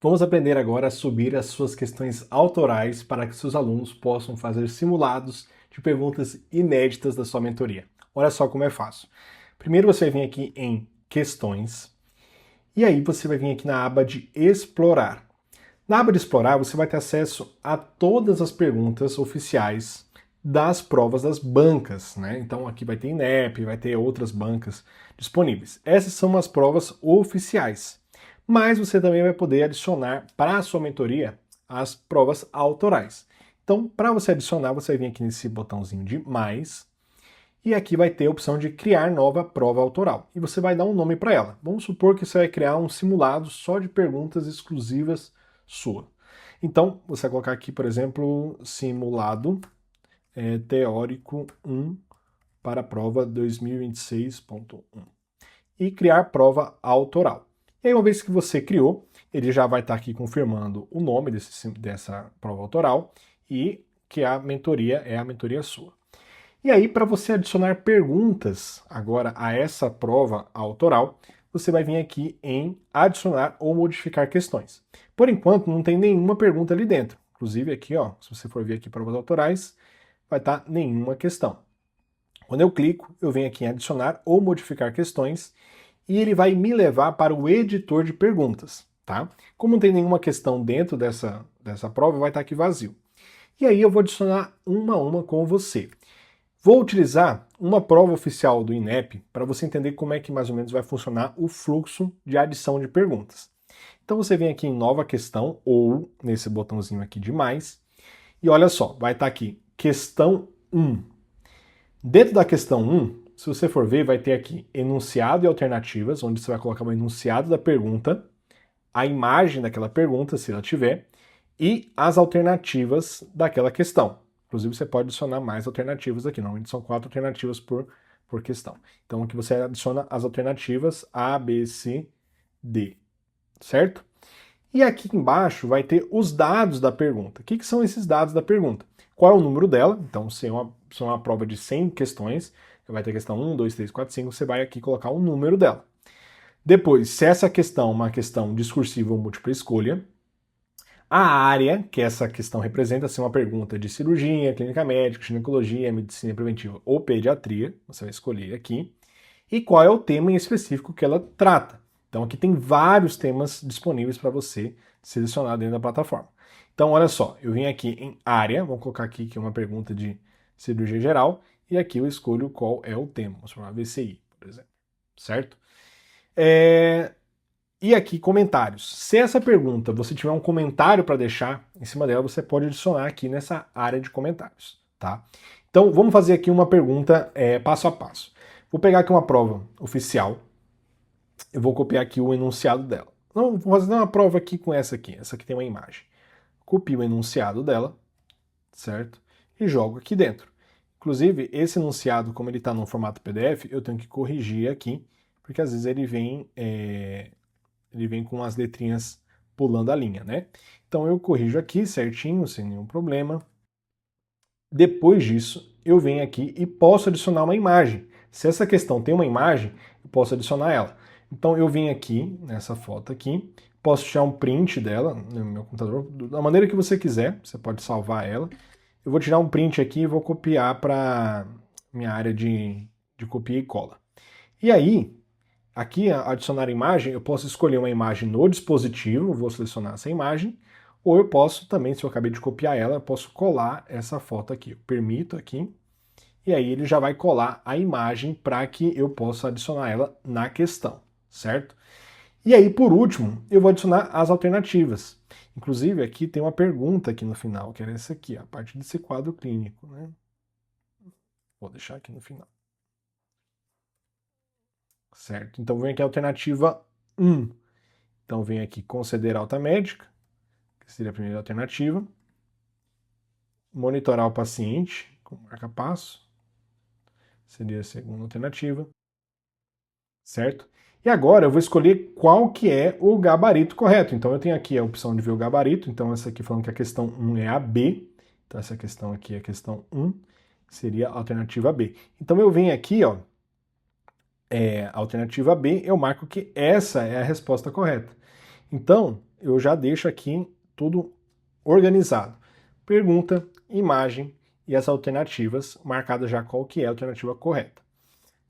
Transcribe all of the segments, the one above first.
Vamos aprender agora a subir as suas questões autorais para que seus alunos possam fazer simulados de perguntas inéditas da sua mentoria. Olha só como é fácil. Primeiro você vai vir aqui em Questões e aí você vai vir aqui na aba de Explorar. Na aba de Explorar você vai ter acesso a todas as perguntas oficiais das provas das bancas, né? Então aqui vai ter INEP, vai ter outras bancas disponíveis. Essas são as provas oficiais. Mas você também vai poder adicionar para a sua mentoria as provas autorais. Então, para você adicionar, você vai vir aqui nesse botãozinho de mais, e aqui vai ter a opção de criar nova prova autoral. E você vai dar um nome para ela. Vamos supor que você vai criar um simulado só de perguntas exclusivas sua. Então, você vai colocar aqui, por exemplo, simulado teórico 1 para a prova 2026.1 e criar prova autoral. E aí, uma vez que você criou, ele já vai estar aqui confirmando o nome dessa prova autoral e que a mentoria é a mentoria sua. E aí, para você adicionar perguntas agora a essa prova autoral, você vai vir aqui em adicionar ou modificar questões. Por enquanto, não tem nenhuma pergunta ali dentro. Inclusive aqui, ó, se você for ver aqui provas autorais, vai estar nenhuma questão. Quando eu clico, eu venho aqui em adicionar ou modificar questões e ele vai me levar para o editor de perguntas, tá? Como não tem nenhuma questão dentro dessa prova, vai estar aqui vazio. E aí eu vou adicionar uma a uma com você. Vou utilizar uma prova oficial do INEP para você entender como é que mais ou menos vai funcionar o fluxo de adição de perguntas. Então você vem aqui em nova questão ou nesse botãozinho aqui de mais e olha só, vai estar aqui questão 1. Dentro da questão 1, se você for ver, vai ter aqui enunciado e alternativas, onde você vai colocar o enunciado da pergunta, a imagem daquela pergunta, se ela tiver, e as alternativas daquela questão. Inclusive, você pode adicionar mais alternativas aqui, normalmente são 4 alternativas por questão. Então, aqui você adiciona as alternativas A, B, C, D, certo? E aqui embaixo vai ter os dados da pergunta. O que são esses dados da pergunta? Qual é o número dela? Então, se é uma prova de 100 questões, vai ter questão 1, 2, 3, 4, 5, você vai aqui colocar o número dela. Depois, se essa questão é uma questão discursiva ou múltipla escolha, a área que essa questão representa, se é uma pergunta de cirurgia, clínica médica, ginecologia, medicina preventiva ou pediatria, você vai escolher aqui, e qual é o tema em específico que ela trata. Então aqui tem vários temas disponíveis para você selecionar dentro da plataforma. Então olha só, eu vim aqui em área, vamos colocar aqui que é uma pergunta de cirurgia geral, e aqui eu escolho qual é o tema, vamos chamar VCI, por exemplo, certo? E aqui comentários. Se essa pergunta você tiver um comentário para deixar em cima dela, você pode adicionar aqui nessa área de comentários, tá? Então vamos fazer aqui uma pergunta passo a passo. Vou pegar aqui uma prova oficial, eu vou copiar aqui o enunciado dela. Não, vou fazer uma prova aqui com essa aqui tem uma imagem. Copio o enunciado dela, certo? E jogo aqui dentro. Inclusive, esse enunciado, como ele está no formato PDF, eu tenho que corrigir aqui, porque às vezes ele vem com as letrinhas pulando a linha, né? Então eu corrijo aqui certinho, sem nenhum problema. Depois disso, eu venho aqui e posso adicionar uma imagem. Se essa questão tem uma imagem, eu posso adicionar ela. Então eu venho aqui, nessa foto aqui, posso tirar um print dela no meu computador, da maneira que você quiser, você pode salvar ela. Eu vou tirar um print aqui e vou copiar para minha área de copia e cola. E aí, aqui, adicionar imagem, eu posso escolher uma imagem no dispositivo, vou selecionar essa imagem, ou eu posso também, se eu acabei de copiar ela, eu posso colar essa foto aqui. Eu permito aqui, e aí ele já vai colar a imagem para que eu possa adicionar ela na questão, certo? E aí, por último, eu vou adicionar as alternativas. Inclusive, aqui tem uma pergunta aqui no final, que era essa aqui, a parte desse quadro clínico, né? Vou deixar aqui no final. Certo? Então vem aqui a alternativa 1. Então vem aqui conceder alta médica, que seria a primeira alternativa. Monitorar o paciente com marca-passo, seria a segunda alternativa. Certo? E agora eu vou escolher qual que é o gabarito correto. Então eu tenho aqui a opção de ver o gabarito. Então essa aqui falando que a questão 1 é a B. Então essa questão aqui é a questão 1, seria a alternativa B. Então eu venho aqui, ó, a alternativa B, eu marco que essa é a resposta correta. Então, eu já deixo aqui tudo organizado. Pergunta, imagem e as alternativas, marcadas já qual que é a alternativa correta.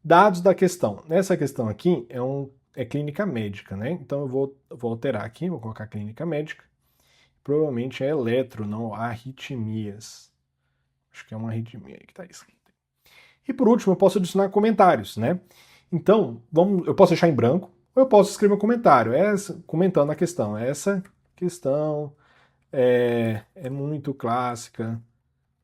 Dados da questão. Nessa questão aqui é clínica médica, né? Então eu vou alterar aqui, vou colocar clínica médica. Provavelmente é eletro, não arritmias. Acho que é uma arritmia aí que está escrito. E por último, eu posso adicionar comentários, né? Então, eu posso deixar em branco, ou eu posso escrever um comentário, comentando a questão. Essa questão é muito clássica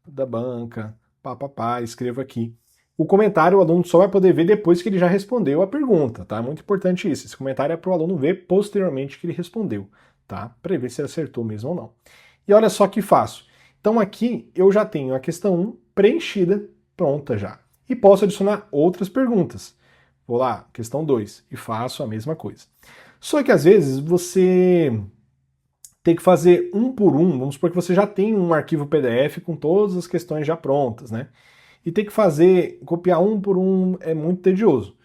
da banca, papapá, escrevo aqui. O comentário o aluno só vai poder ver depois que ele já respondeu a pergunta, tá? Muito importante isso. Esse comentário é para o aluno ver posteriormente que ele respondeu, tá? Para ver se ele acertou mesmo ou não. E olha só que fácil. Então aqui eu já tenho a questão 1 preenchida, pronta já. E posso adicionar outras perguntas. Vou lá, questão 2, e faço a mesma coisa. Só que às vezes você tem que fazer um por um, vamos supor que você já tem um arquivo PDF com todas as questões já prontas, né? E ter que copiar um por um é muito tedioso.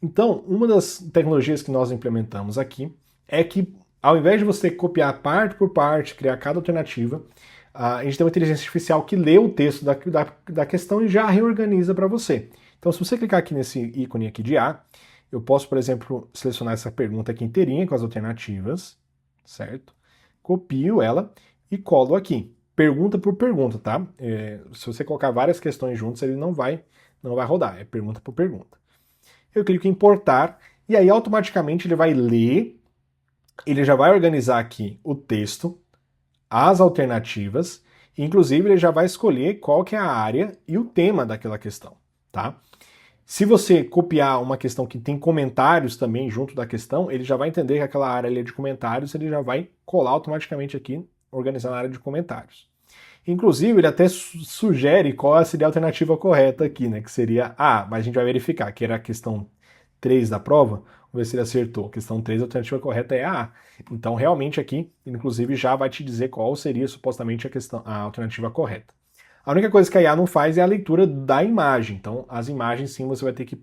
Então, uma das tecnologias que nós implementamos aqui é que, ao invés de você copiar parte por parte, criar cada alternativa, a gente tem uma inteligência artificial que lê o texto da questão e já reorganiza para você. Então, se você clicar aqui nesse ícone aqui de A, eu posso, por exemplo, selecionar essa pergunta aqui inteirinha com as alternativas, certo? Copio ela e colo aqui. Pergunta por pergunta, tá? Se você colocar várias questões juntas, ele não vai rodar, é pergunta por pergunta. Eu clico em importar e aí automaticamente ele vai ler, ele já vai organizar aqui o texto, as alternativas, inclusive ele já vai escolher qual que é a área e o tema daquela questão, tá? Se você copiar uma questão que tem comentários também junto da questão, ele já vai entender que aquela área ali é de comentários, ele já vai colar automaticamente aqui, organizar na área de comentários. Inclusive, ele até sugere qual seria a alternativa correta aqui, né? Que seria A, mas a gente vai verificar, que era a questão 3 da prova, vamos ver se ele acertou. Questão 3, a alternativa correta é a A. Então, realmente aqui, inclusive, já vai te dizer qual seria supostamente a alternativa correta. A única coisa que a IA não faz é a leitura da imagem. Então, as imagens, sim, você vai ter que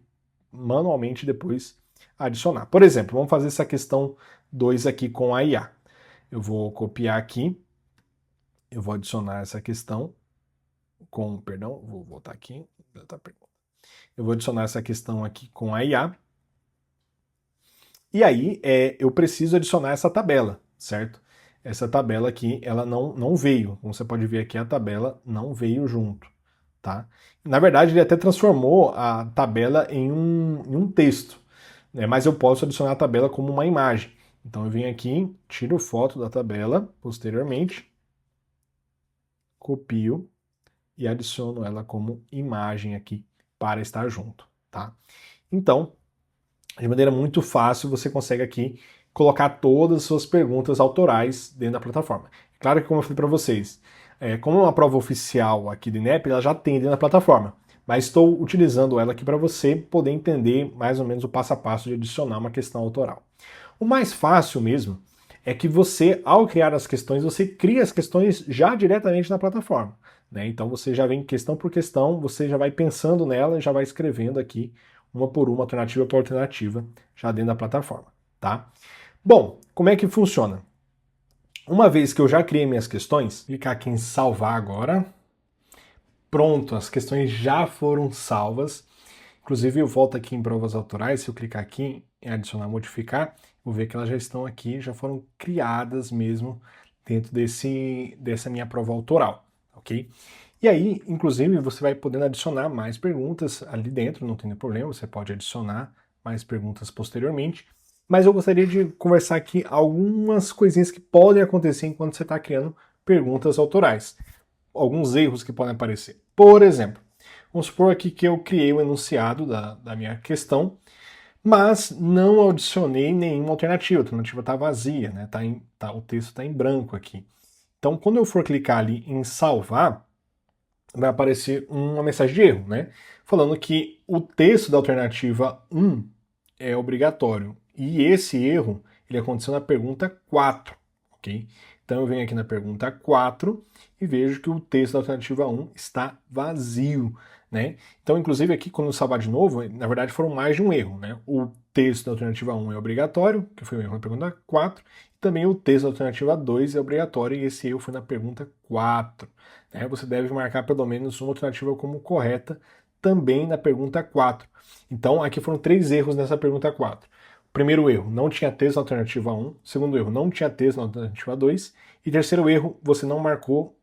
manualmente depois adicionar. Por exemplo, vamos fazer essa questão 2 aqui com a IA. Eu vou copiar aqui, eu vou adicionar essa questão vou voltar aqui, eu vou adicionar essa questão aqui com a IA. E aí, eu preciso adicionar essa tabela, certo? Essa tabela aqui, ela não veio. Como você pode ver aqui, a tabela não veio junto, tá? Na verdade, ele até transformou a tabela em um texto, né? Mas eu posso adicionar a tabela como uma imagem. Então eu venho aqui, tiro foto da tabela posteriormente, copio e adiciono ela como imagem aqui para estar junto, tá? Então, de maneira muito fácil, você consegue aqui colocar todas as suas perguntas autorais dentro da plataforma. Claro que, como eu falei para vocês, como é uma prova oficial aqui do INEP, ela já tem dentro da plataforma, mas estou utilizando ela aqui para você poder entender mais ou menos o passo a passo de adicionar uma questão autoral. O mais fácil mesmo é que você, ao criar as questões, você cria as questões já diretamente na plataforma, né? Então você já vem questão por questão, você já vai pensando nela e já vai escrevendo aqui uma por uma, alternativa por alternativa, já dentro da plataforma, tá? Bom, como é que funciona? Uma vez que eu já criei minhas questões, clicar aqui em salvar agora. Pronto, as questões já foram salvas. Inclusive eu volto aqui em provas autorais, se eu clicar aqui em adicionar, modificar, vou ver que elas já estão aqui, já foram criadas mesmo dentro dessa minha prova autoral, ok? E aí, inclusive, você vai podendo adicionar mais perguntas ali dentro, não tem problema, você pode adicionar mais perguntas posteriormente. Mas eu gostaria de conversar aqui algumas coisinhas que podem acontecer enquanto você está criando perguntas autorais. Alguns erros que podem aparecer. Por exemplo, vamos supor aqui que eu criei o enunciado da minha questão, mas não adicionei nenhuma alternativa. A alternativa está vazia, né? O texto está em branco aqui. Então, quando eu for clicar ali em salvar, vai aparecer uma mensagem de erro, né? Falando que o texto da alternativa 1 é obrigatório. E esse erro, ele aconteceu na pergunta 4, ok? Então eu venho aqui na pergunta 4 e vejo que o texto da alternativa 1 está vazio, né? Então, inclusive aqui, quando eu salvar de novo, na verdade foram mais de um erro, né? O texto da alternativa 1 é obrigatório, que foi o erro na pergunta 4, e também o texto da alternativa 2 é obrigatório, e esse erro foi na pergunta 4. Né? Você deve marcar pelo menos uma alternativa como correta também na pergunta 4. Então, aqui foram 3 erros nessa pergunta 4. Primeiro erro, não tinha texto na alternativa 1. Segundo erro, não tinha texto na alternativa 2. E terceiro erro, você não marcou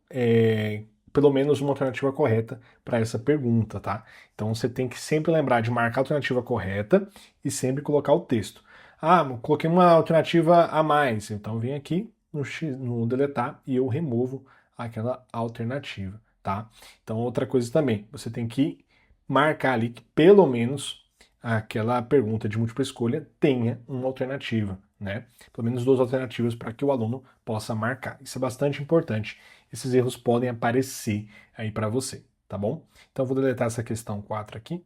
pelo menos uma alternativa correta para essa pergunta, tá? Então você tem que sempre lembrar de marcar a alternativa correta e sempre colocar o texto. Ah, coloquei uma alternativa a mais, então vem aqui no deletar e eu removo aquela alternativa, tá? Então outra coisa também, você tem que marcar ali que pelo menos aquela pergunta de múltipla escolha tenha uma alternativa, né? Pelo menos 2 alternativas para que o aluno possa marcar. Isso é bastante importante. Esses erros podem aparecer aí para você, tá bom? Então eu vou deletar essa questão 4 aqui,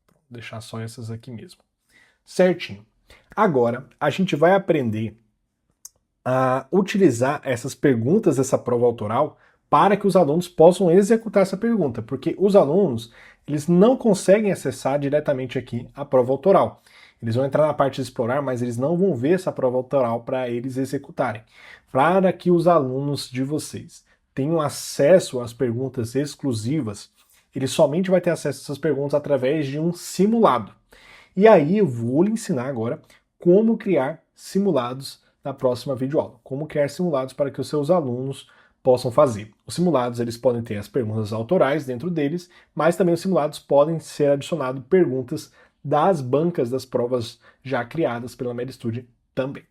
vou deixar só essas aqui mesmo. Certinho. Agora a gente vai aprender a utilizar essas perguntas dessa prova autoral para que os alunos possam executar essa pergunta, porque os alunos eles não conseguem acessar diretamente aqui a prova autoral. Eles vão entrar na parte de explorar, mas eles não vão ver essa prova autoral para eles executarem. Para que os alunos de vocês tenham acesso às perguntas exclusivas, ele somente vai ter acesso a essas perguntas através de um simulado. E aí eu vou lhe ensinar agora como criar simulados na próxima videoaula. Como criar simulados para que os seus alunos possam fazer. Os simulados eles podem ter as perguntas autorais dentro deles, mas também os simulados podem ser adicionados perguntas das bancas das provas já criadas pela MedStudy também.